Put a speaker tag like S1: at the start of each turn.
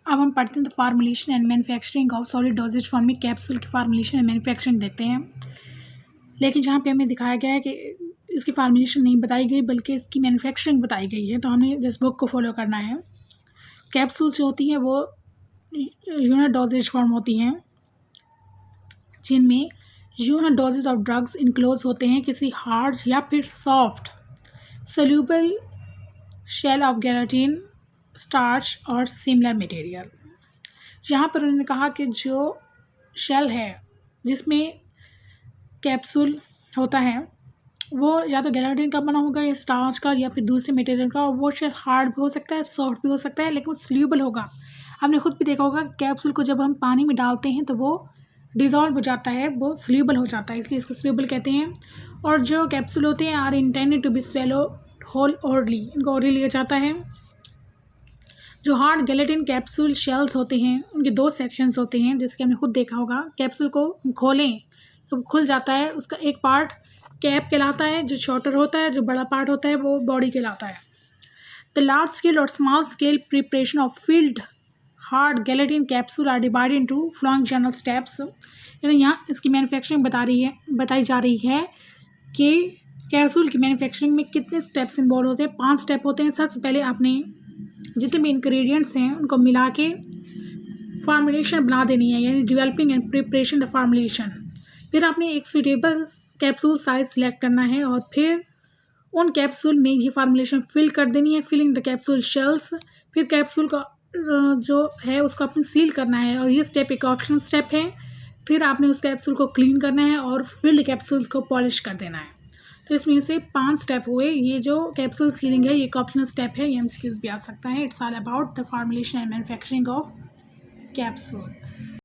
S1: अब हम पढ़ते हैं the formulation and manufacturing of solid doses form में कैप्सूल की फार्मुलेशन एंड मैन्युफैक्चरिंग देखते हैं। लेकिन जहाँ पे हमें दिखाया गया है कि इसकी फार्मुलेशन नहीं बताई गई बल्कि इसकी मैन्युफैक्चरिंग बताई गई है, तो हमें इस बुक को फॉलो करना है। कैप्सूल्स जो होती हैं वो यूनिट डोजेज फॉर्म होती हैं जिनमें unit dosages of drugs enclose होते हैं किसी हार्ड या फिर soft soluble shell of gelatin, starch और सिमिलर मटेरियल। यहाँ पर उन्होंने कहा कि जो शेल है जिसमें कैप्सूल होता है वो या तो गेलाटिन का बना होगा या स्टार्च का या फिर दूसरे मटेरियल का, और वो शेल हार्ड भी हो सकता है, सॉफ्ट भी हो सकता है, लेकिन वो सोल्यूबल होगा। हमने खुद भी देखा होगा कैप्सूल को जब हम पानी में डालते हैं तो वो डिज़ोल्व हो जाता है, वो सोल्यूबल हो जाता है, इसलिए इसको सोल्यूबल कहते हैं। और जो कैप्सूल होते हैं are intended to be swallow whole orally, इनको ओरली लिया जाता है। जो हार्ड गेलेटिन कैप्सूल शेल्स होते हैं उनके दो सेक्शंस होते हैं, जिसके हमने खुद देखा होगा। कैप्सूल को खोलें तो खुल जाता है, उसका एक पार्ट कैप कहलाता है जो शॉर्टर होता है, जो बड़ा पार्ट होता है वो बॉडी कहलाता है। द लार्ज स्केल और small scale preparation of field hard gelatin capsule are divided into flowing general steps. यानी यहाँ इसकी मैन्युफैक्चरिंग बताई जा रही है कि कैप्सूल की मैन्युफैक्चरिंग में कितने स्टेप्स इन्वॉल्व होते हैं। 5 स्टेप होते हैं। सबसे पहले आपने जितने भी इंग्रेडिएंट्स हैं उनको मिला के फार्मुलेशन बना देनी है, यानी developing and preparation the formulation. फिर आपने एक सूटेबल कैप्सूल साइज सिलेक्ट करना है और फिर उन कैप्सूल में ये फार्मुलेशन फिल कर देनी है, फिलिंग द कैप्सूल शेल्स। फिर कैप्सूल का जो है उसको आपने सील करना है, और ये स्टेप एक ऑप्शनल स्टेप है। फिर आपने उस कैप्सूल को क्लीन करना है और फिल्ड कैप्सूल्स को पॉलिश कर देना है। तो इसमें से 5 स्टेप हुए। ये जो कैप्सूल सीलिंग है ये एक ऑप्शनल स्टेप है, ये एमसीक्यूज भी आ सकता है। It's all about the formulation and manufacturing of capsules.